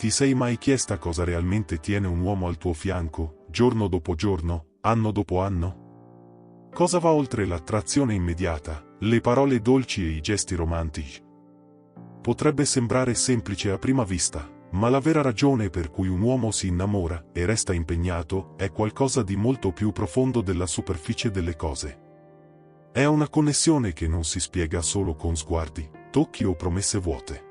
Ti sei mai chiesta cosa realmente tiene un uomo al tuo fianco, giorno dopo giorno, anno dopo anno? Cosa va oltre l'attrazione immediata, le parole dolci e i gesti romantici? Potrebbe sembrare semplice a prima vista, ma la vera ragione per cui un uomo si innamora e resta impegnato è qualcosa di molto più profondo della superficie delle cose. È una connessione che non si spiega solo con sguardi, tocchi o promesse vuote.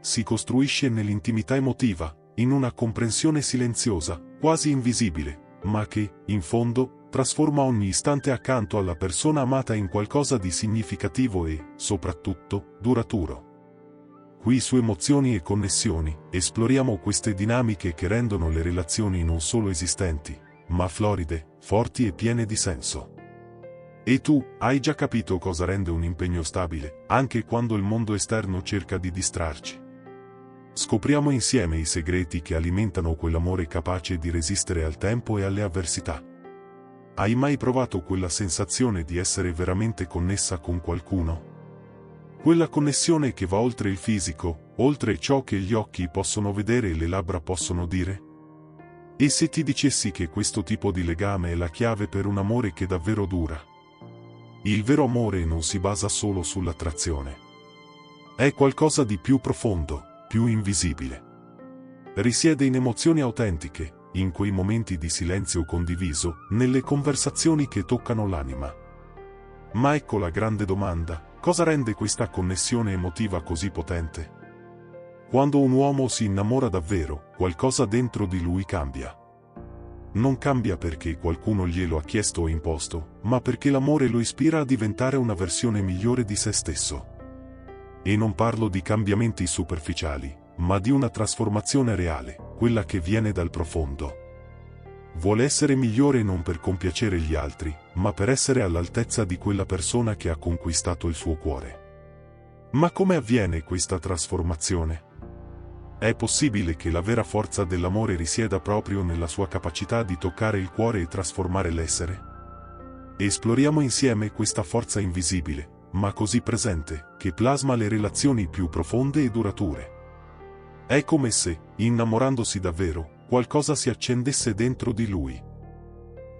Si costruisce nell'intimità emotiva, in una comprensione silenziosa, quasi invisibile, ma che, in fondo, trasforma ogni istante accanto alla persona amata in qualcosa di significativo e, soprattutto, duraturo. Qui su Emozioni e Connessioni, esploriamo queste dinamiche che rendono le relazioni non solo esistenti, ma floride, forti e piene di senso. E tu, hai già capito cosa rende un impegno stabile, anche quando il mondo esterno cerca di distrarci? Scopriamo insieme i segreti che alimentano quell'amore capace di resistere al tempo e alle avversità. Hai mai provato quella sensazione di essere veramente connessa con qualcuno? Quella connessione che va oltre il fisico, oltre ciò che gli occhi possono vedere e le labbra possono dire? E se ti dicessi che questo tipo di legame è la chiave per un amore che davvero dura? Il vero amore non si basa solo sull'attrazione. È qualcosa di più profondo, più invisibile. Risiede in emozioni autentiche, in quei momenti di silenzio condiviso, nelle conversazioni che toccano l'anima. Ma ecco la grande domanda: cosa rende questa connessione emotiva così potente? Quando un uomo si innamora davvero, qualcosa dentro di lui cambia. Non cambia perché qualcuno glielo ha chiesto o imposto, ma perché l'amore lo ispira a diventare una versione migliore di se stesso. E non parlo di cambiamenti superficiali, ma di una trasformazione reale, quella che viene dal profondo. Vuole essere migliore non per compiacere gli altri, ma per essere all'altezza di quella persona che ha conquistato il suo cuore. Ma come avviene questa trasformazione? È possibile che la vera forza dell'amore risieda proprio nella sua capacità di toccare il cuore e trasformare l'essere? Esploriamo insieme questa forza invisibile, ma così presente, che plasma le relazioni più profonde e durature. È come se, innamorandosi davvero, qualcosa si accendesse dentro di lui.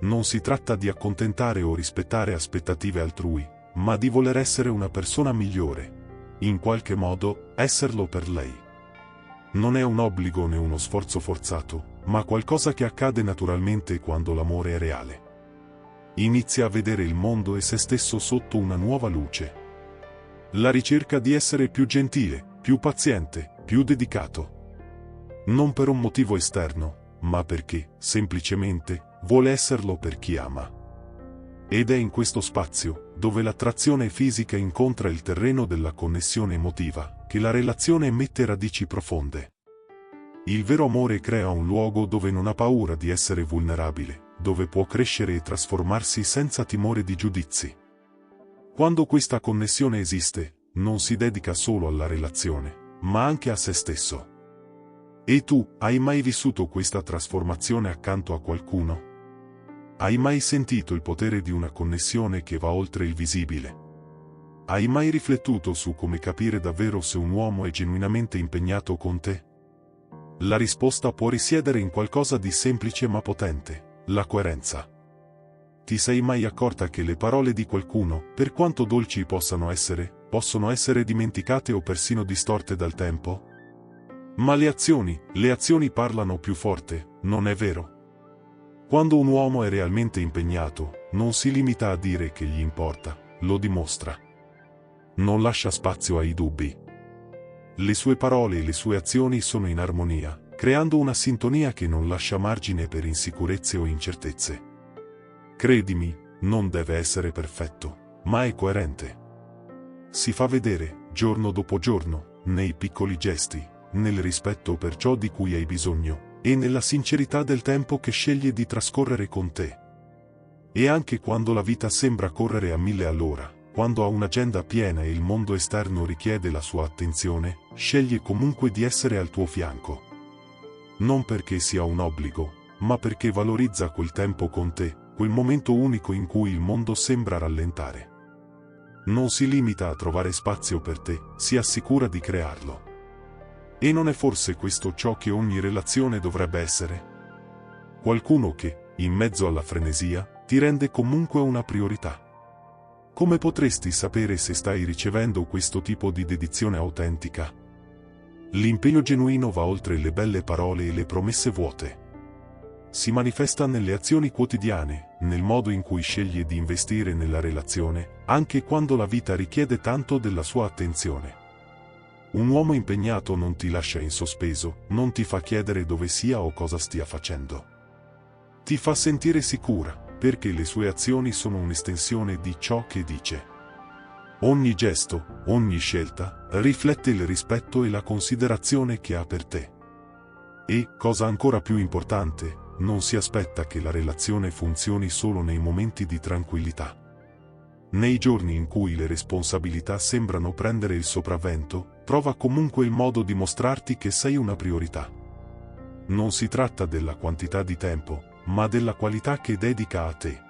Non si tratta di accontentare o rispettare aspettative altrui, ma di voler essere una persona migliore. In qualche modo, esserlo per lei. Non è un obbligo né uno sforzo forzato, ma qualcosa che accade naturalmente quando l'amore è reale. Inizia a vedere il mondo e se stesso sotto una nuova luce. La ricerca di essere più gentile, più paziente, più dedicato. Non per un motivo esterno, ma perché, semplicemente, vuole esserlo per chi ama. Ed è in questo spazio, dove l'attrazione fisica incontra il terreno della connessione emotiva, che la relazione mette radici profonde. Il vero amore crea un luogo dove non ha paura di essere vulnerabile, dove può crescere e trasformarsi senza timore di giudizi. Quando questa connessione esiste, non si dedica solo alla relazione, ma anche a se stesso. E tu, hai mai vissuto questa trasformazione accanto a qualcuno? Hai mai sentito il potere di una connessione che va oltre il visibile? Hai mai riflettuto su come capire davvero se un uomo è genuinamente impegnato con te? La risposta può risiedere in qualcosa di semplice ma potente: la coerenza. Ti sei mai accorta che le parole di qualcuno, per quanto dolci possono essere dimenticate o persino distorte dal tempo? Ma le azioni parlano più forte, non è vero? Quando un uomo è realmente impegnato, non si limita a dire che gli importa, lo dimostra. Non lascia spazio ai dubbi. Le sue parole e le sue azioni sono in armonia, creando una sintonia che non lascia margine per insicurezze o incertezze. Credimi, non deve essere perfetto, ma è coerente. Si fa vedere, giorno dopo giorno, nei piccoli gesti, nel rispetto per ciò di cui hai bisogno, e nella sincerità del tempo che sceglie di trascorrere con te. E anche quando la vita sembra correre a 1000 all'ora, quando ha un'agenda piena e il mondo esterno richiede la sua attenzione, sceglie comunque di essere al tuo fianco. Non perché sia un obbligo, ma perché valorizza quel tempo con te, quel momento unico in cui il mondo sembra rallentare. Non si limita a trovare spazio per te, si assicura di crearlo. E non è forse questo ciò che ogni relazione dovrebbe essere? Qualcuno che, in mezzo alla frenesia, ti rende comunque una priorità. Come potresti sapere se stai ricevendo questo tipo di dedizione autentica? L'impegno genuino va oltre le belle parole e le promesse vuote. Si manifesta nelle azioni quotidiane, nel modo in cui sceglie di investire nella relazione, anche quando la vita richiede tanto della sua attenzione. Un uomo impegnato non ti lascia in sospeso, non ti fa chiedere dove sia o cosa stia facendo. Ti fa sentire sicura, perché le sue azioni sono un'estensione di ciò che dice. Ogni gesto, ogni scelta, riflette il rispetto e la considerazione che ha per te. E, cosa ancora più importante, non si aspetta che la relazione funzioni solo nei momenti di tranquillità. Nei giorni in cui le responsabilità sembrano prendere il sopravvento, trova comunque il modo di mostrarti che sei una priorità. Non si tratta della quantità di tempo, ma della qualità che dedica a te.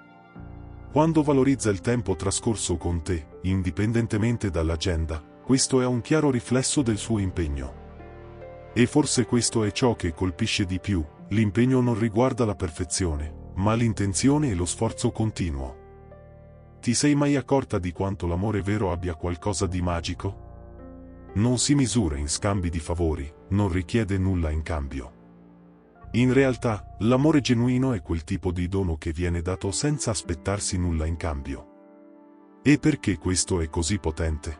Quando valorizza il tempo trascorso con te, indipendentemente dall'agenda, questo è un chiaro riflesso del suo impegno. E forse questo è ciò che colpisce di più: l'impegno non riguarda la perfezione, ma l'intenzione e lo sforzo continuo. Ti sei mai accorta di quanto l'amore vero abbia qualcosa di magico? Non si misura in scambi di favori, non richiede nulla in cambio. In realtà, l'amore genuino è quel tipo di dono che viene dato senza aspettarsi nulla in cambio. E perché questo è così potente?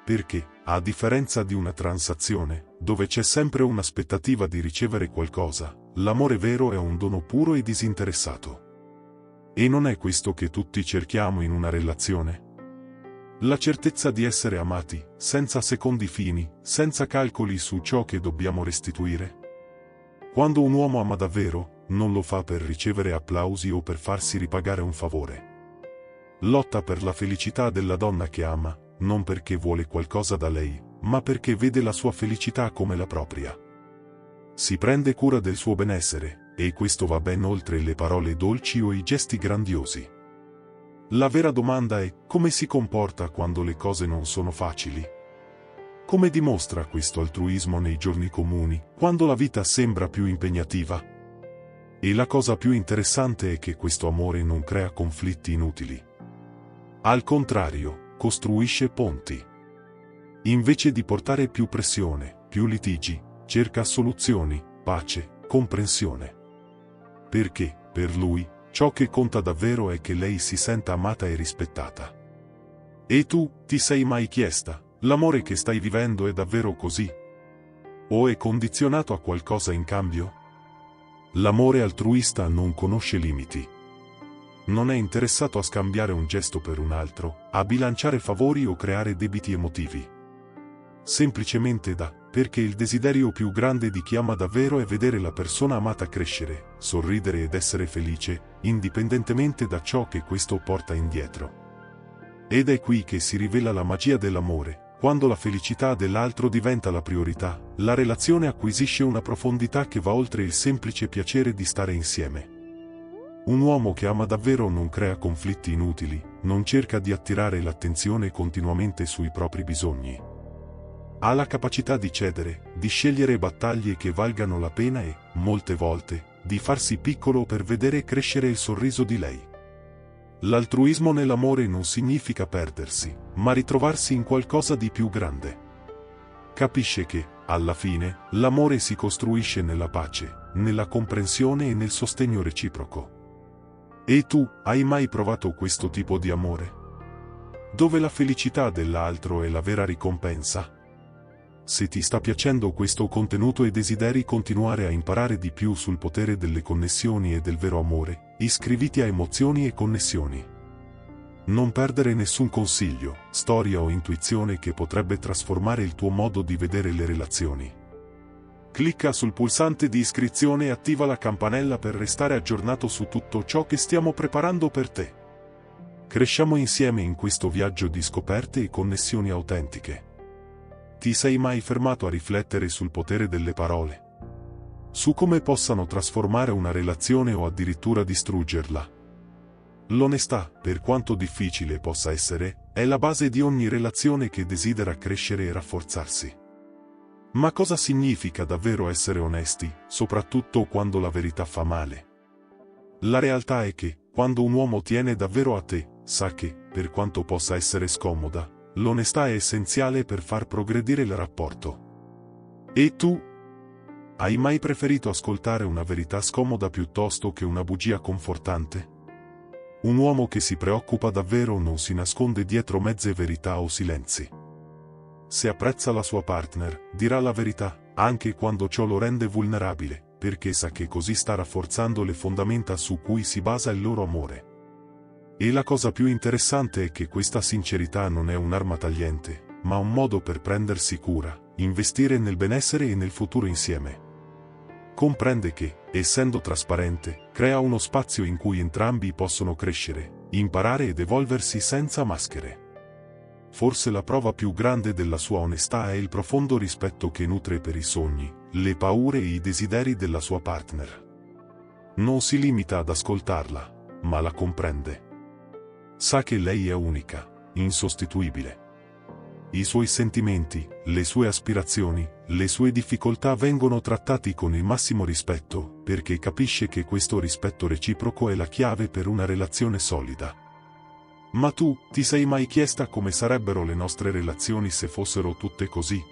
Perché, a differenza di una transazione, dove c'è sempre un'aspettativa di ricevere qualcosa, l'amore vero è un dono puro e disinteressato. E non è questo che tutti cerchiamo in una relazione? La certezza di essere amati, senza secondi fini, senza calcoli su ciò che dobbiamo restituire? Quando un uomo ama davvero, non lo fa per ricevere applausi o per farsi ripagare un favore. Lotta per la felicità della donna che ama, non perché vuole qualcosa da lei, ma perché vede la sua felicità come la propria. Si prende cura del suo benessere, e questo va ben oltre le parole dolci o i gesti grandiosi. La vera domanda è: come si comporta quando le cose non sono facili? Come dimostra questo altruismo nei giorni comuni, quando la vita sembra più impegnativa? E la cosa più interessante è che questo amore non crea conflitti inutili. Al contrario, costruisce ponti. Invece di portare più pressione, più litigi, cerca soluzioni, pace, comprensione. Perché, per lui, ciò che conta davvero è che lei si senta amata e rispettata. E tu, ti sei mai chiesta: l'amore che stai vivendo è davvero così? O è condizionato a qualcosa in cambio? L'amore altruista non conosce limiti. Non è interessato a scambiare un gesto per un altro, a bilanciare favori o creare debiti emotivi. Semplicemente dà, perché il desiderio più grande di chi ama davvero è vedere la persona amata crescere, sorridere ed essere felice, indipendentemente da ciò che questo porta indietro. Ed è qui che si rivela la magia dell'amore. Quando la felicità dell'altro diventa la priorità, la relazione acquisisce una profondità che va oltre il semplice piacere di stare insieme. Un uomo che ama davvero non crea conflitti inutili, non cerca di attirare l'attenzione continuamente sui propri bisogni. Ha la capacità di cedere, di scegliere battaglie che valgano la pena e, molte volte, di farsi piccolo per vedere crescere il sorriso di lei. L'altruismo nell'amore non significa perdersi, ma ritrovarsi in qualcosa di più grande. Capisce che, alla fine, l'amore si costruisce nella pace, nella comprensione e nel sostegno reciproco. E tu, hai mai provato questo tipo di amore? Dove la felicità dell'altro è la vera ricompensa? Se ti sta piacendo questo contenuto e desideri continuare a imparare di più sul potere delle connessioni e del vero amore, iscriviti a Emozioni e Connessioni. Non perdere nessun consiglio, storia o intuizione che potrebbe trasformare il tuo modo di vedere le relazioni. Clicca sul pulsante di iscrizione e attiva la campanella per restare aggiornato su tutto ciò che stiamo preparando per te. Cresciamo insieme in questo viaggio di scoperte e connessioni autentiche. Ti sei mai fermato a riflettere sul potere delle parole? Su come possano trasformare una relazione o addirittura distruggerla? L'onestà, per quanto difficile possa essere, è la base di ogni relazione che desidera crescere e rafforzarsi. Ma cosa significa davvero essere onesti, soprattutto quando la verità fa male? La realtà è che, quando un uomo tiene davvero a te, sa che, per quanto possa essere scomoda, l'onestà è essenziale per far progredire il rapporto. E tu? Hai mai preferito ascoltare una verità scomoda piuttosto che una bugia confortante? Un uomo che si preoccupa davvero non si nasconde dietro mezze verità o silenzi. Se apprezza la sua partner, dirà la verità, anche quando ciò lo rende vulnerabile, perché sa che così sta rafforzando le fondamenta su cui si basa il loro amore. E la cosa più interessante è che questa sincerità non è un'arma tagliente, ma un modo per prendersi cura, investire nel benessere e nel futuro insieme. Comprende che, essendo trasparente, crea uno spazio in cui entrambi possono crescere, imparare ed evolversi senza maschere. Forse la prova più grande della sua onestà è il profondo rispetto che nutre per i sogni, le paure e i desideri della sua partner. Non si limita ad ascoltarla, ma la comprende. Sa che lei è unica, insostituibile. I suoi sentimenti, le sue aspirazioni, le sue difficoltà vengono trattati con il massimo rispetto, perché capisce che questo rispetto reciproco è la chiave per una relazione solida. Ma tu, ti sei mai chiesta come sarebbero le nostre relazioni se fossero tutte così?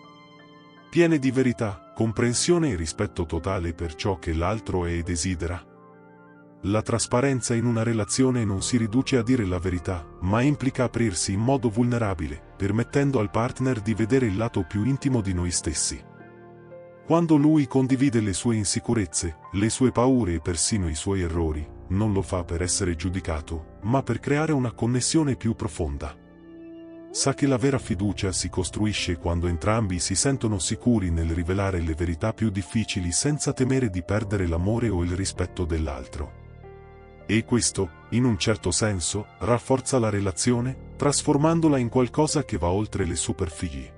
Piene di verità, comprensione e rispetto totale per ciò che l'altro è e desidera? La trasparenza in una relazione non si riduce a dire la verità, ma implica aprirsi in modo vulnerabile, permettendo al partner di vedere il lato più intimo di noi stessi. Quando lui condivide le sue insicurezze, le sue paure e persino i suoi errori, non lo fa per essere giudicato, ma per creare una connessione più profonda. Sa che la vera fiducia si costruisce quando entrambi si sentono sicuri nel rivelare le verità più difficili senza temere di perdere l'amore o il rispetto dell'altro. E questo, in un certo senso, rafforza la relazione, trasformandola in qualcosa che va oltre le superfici.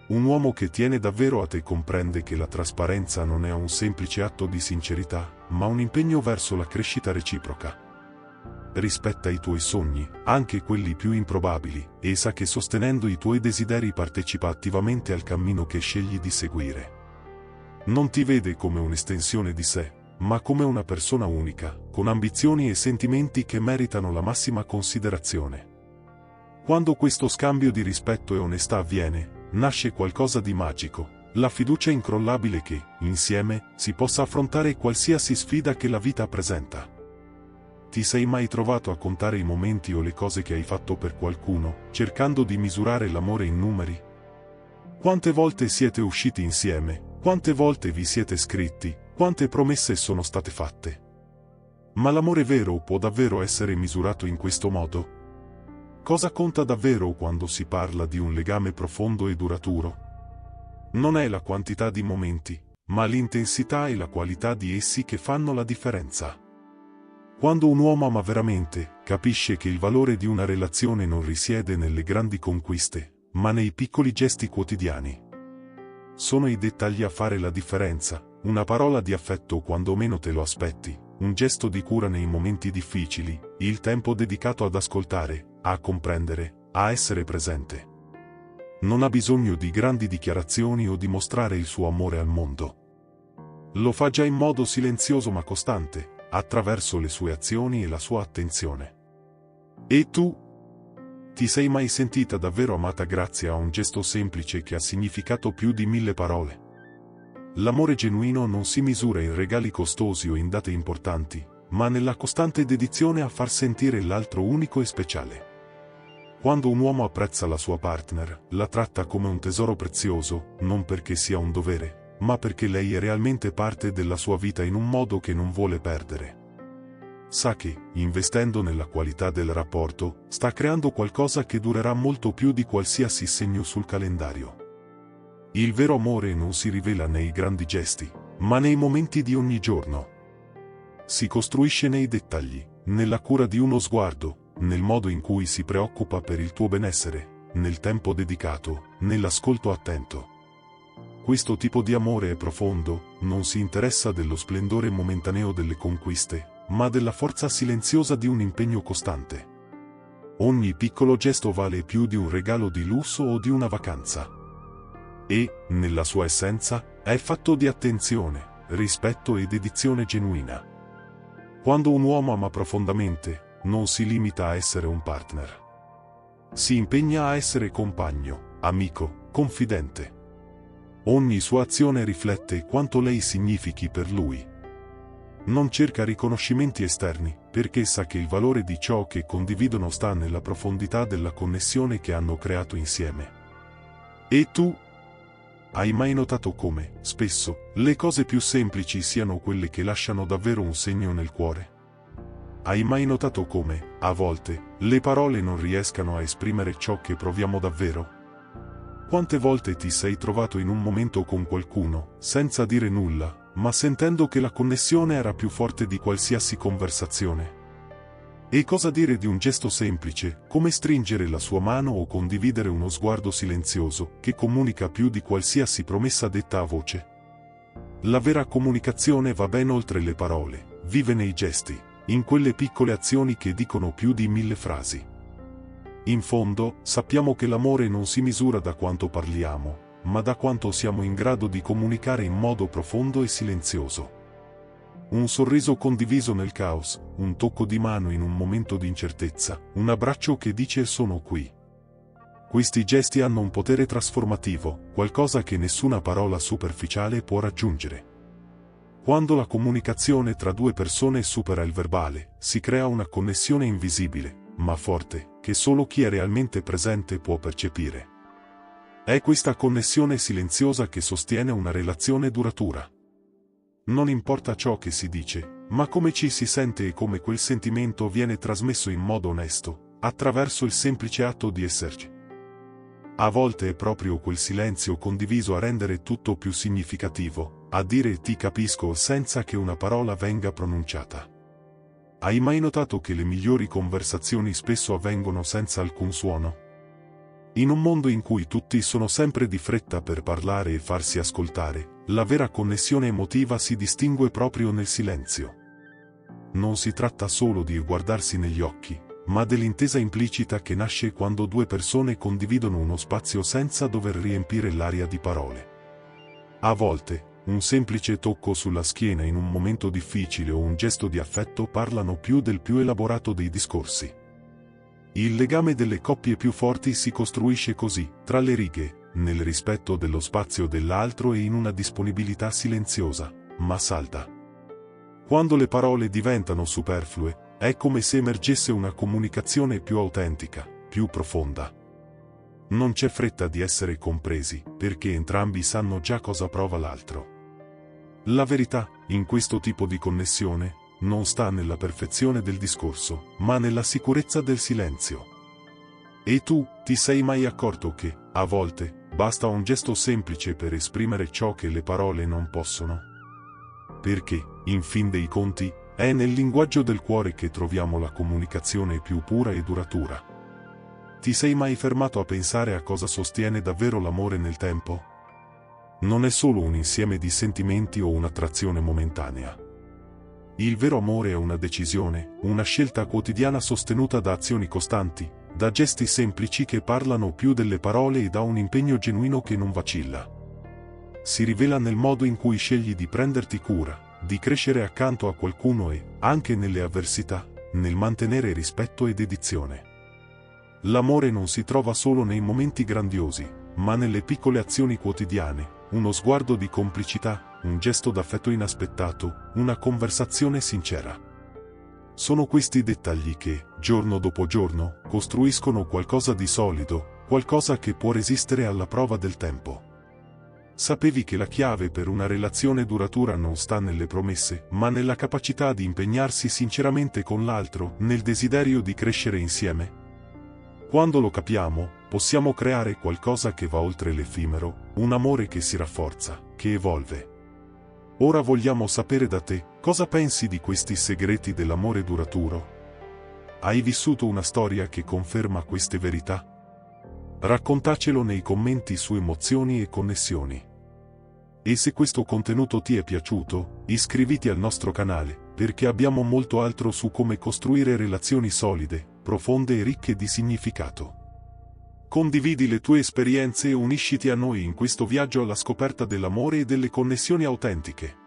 Un uomo che tiene davvero a te comprende che la trasparenza non è un semplice atto di sincerità, ma un impegno verso la crescita reciproca. Rispetta i tuoi sogni, anche quelli più improbabili, e sa che sostenendo i tuoi desideri partecipa attivamente al cammino che scegli di seguire. Non ti vede come un'estensione di sé, ma come una persona unica, con ambizioni e sentimenti che meritano la massima considerazione. Quando questo scambio di rispetto e onestà avviene, nasce qualcosa di magico, la fiducia incrollabile che, insieme, si possa affrontare qualsiasi sfida che la vita presenta. Ti sei mai trovato a contare i momenti o le cose che hai fatto per qualcuno, cercando di misurare l'amore in numeri? Quante volte siete usciti insieme, quante volte vi siete scritti, quante promesse sono state fatte? Ma l'amore vero può davvero essere misurato in questo modo? Cosa conta davvero quando si parla di un legame profondo e duraturo? Non è la quantità di momenti, ma l'intensità e la qualità di essi che fanno la differenza. Quando un uomo ama veramente, capisce che il valore di una relazione non risiede nelle grandi conquiste, ma nei piccoli gesti quotidiani. Sono i dettagli a fare la differenza, una parola di affetto quando meno te lo aspetti, un gesto di cura nei momenti difficili, il tempo dedicato ad ascoltare, a comprendere, a essere presente. Non ha bisogno di grandi dichiarazioni o di mostrare il suo amore al mondo. Lo fa già in modo silenzioso ma costante, attraverso le sue azioni e la sua attenzione. E tu? Ti sei mai sentita davvero amata grazie a un gesto semplice che ha significato più di 1000 parole? L'amore genuino non si misura in regali costosi o in date importanti, ma nella costante dedizione a far sentire l'altro unico e speciale. Quando un uomo apprezza la sua partner, la tratta come un tesoro prezioso, non perché sia un dovere, ma perché lei è realmente parte della sua vita in un modo che non vuole perdere. Sa che, investendo nella qualità del rapporto, sta creando qualcosa che durerà molto più di qualsiasi segno sul calendario. Il vero amore non si rivela nei grandi gesti, ma nei momenti di ogni giorno. Si costruisce nei dettagli, nella cura di uno sguardo, nel modo in cui si preoccupa per il tuo benessere, nel tempo dedicato, nell'ascolto attento. Questo tipo di amore è profondo, non si interessa dello splendore momentaneo delle conquiste, ma della forza silenziosa di un impegno costante. Ogni piccolo gesto vale più di un regalo di lusso o di una vacanza. e, nella sua essenza, è fatto di attenzione, rispetto e dedizione genuina. Quando un uomo ama profondamente, non si limita a essere un partner. Si impegna a essere compagno, amico, confidente. Ogni sua azione riflette quanto lei significhi per lui. Non cerca riconoscimenti esterni, perché sa che il valore di ciò che condividono sta nella profondità della connessione che hanno creato insieme. E tu? Hai mai notato come, spesso, le cose più semplici siano quelle che lasciano davvero un segno nel cuore? Hai mai notato come, a volte, le parole non riescano a esprimere ciò che proviamo davvero? Quante volte ti sei trovato in un momento con qualcuno, senza dire nulla, ma sentendo che la connessione era più forte di qualsiasi conversazione? E cosa dire di un gesto semplice, come stringere la sua mano o condividere uno sguardo silenzioso, che comunica più di qualsiasi promessa detta a voce? La vera comunicazione va ben oltre le parole, vive nei gesti, in quelle piccole azioni che dicono più di 1000 frasi. In fondo, sappiamo che l'amore non si misura da quanto parliamo, ma da quanto siamo in grado di comunicare in modo profondo e silenzioso. Un sorriso condiviso nel caos, un tocco di mano in un momento di incertezza, un abbraccio che dice sono qui. Questi gesti hanno un potere trasformativo, qualcosa che nessuna parola superficiale può raggiungere. Quando la comunicazione tra due persone supera il verbale, si crea una connessione invisibile, ma forte, che solo chi è realmente presente può percepire. È questa connessione silenziosa che sostiene una relazione duratura. Non importa ciò che si dice, ma come ci si sente e come quel sentimento viene trasmesso in modo onesto, attraverso il semplice atto di esserci. A volte è proprio quel silenzio condiviso a rendere tutto più significativo, a dire ti capisco senza che una parola venga pronunciata. Hai mai notato che le migliori conversazioni spesso avvengono senza alcun suono? In un mondo in cui tutti sono sempre di fretta per parlare e farsi ascoltare, la vera connessione emotiva si distingue proprio nel silenzio. Non si tratta solo di guardarsi negli occhi, ma dell'intesa implicita che nasce quando due persone condividono uno spazio senza dover riempire l'aria di parole. A volte, un semplice tocco sulla schiena in un momento difficile o un gesto di affetto parlano più del più elaborato dei discorsi. Il legame delle coppie più forti si costruisce così, tra le righe, nel rispetto dello spazio dell'altro e in una disponibilità silenziosa, ma salda. Quando le parole diventano superflue, è come se emergesse una comunicazione più autentica, più profonda. Non c'è fretta di essere compresi, perché entrambi sanno già cosa prova l'altro. La verità, in questo tipo di connessione, non sta nella perfezione del discorso, ma nella sicurezza del silenzio. E tu, ti sei mai accorto che, a volte, basta un gesto semplice per esprimere ciò che le parole non possono? Perché, in fin dei conti, è nel linguaggio del cuore che troviamo la comunicazione più pura e duratura. Ti sei mai fermato a pensare a cosa sostiene davvero l'amore nel tempo? Non è solo un insieme di sentimenti o un'attrazione momentanea. Il vero amore è una decisione, una scelta quotidiana sostenuta da azioni costanti, da gesti semplici che parlano più delle parole e da un impegno genuino che non vacilla. Si rivela nel modo in cui scegli di prenderti cura, di crescere accanto a qualcuno e, anche nelle avversità, nel mantenere rispetto e dedizione. L'amore non si trova solo nei momenti grandiosi, ma nelle piccole azioni quotidiane, uno sguardo di complicità, un gesto d'affetto inaspettato, una conversazione sincera. Sono questi dettagli che, giorno dopo giorno, costruiscono qualcosa di solido, qualcosa che può resistere alla prova del tempo. Sapevi che la chiave per una relazione duratura non sta nelle promesse, ma nella capacità di impegnarsi sinceramente con l'altro, nel desiderio di crescere insieme? Quando lo capiamo, possiamo creare qualcosa che va oltre l'effimero, un amore che si rafforza, che evolve. Ora vogliamo sapere da te, cosa pensi di questi segreti dell'amore duraturo? Hai vissuto una storia che conferma queste verità? Raccontacelo nei commenti su Emozioni e Connessioni. E se questo contenuto ti è piaciuto, iscriviti al nostro canale, perché abbiamo molto altro su come costruire relazioni solide, profonde e ricche di significato. Condividi le tue esperienze e unisciti a noi in questo viaggio alla scoperta dell'amore e delle connessioni autentiche.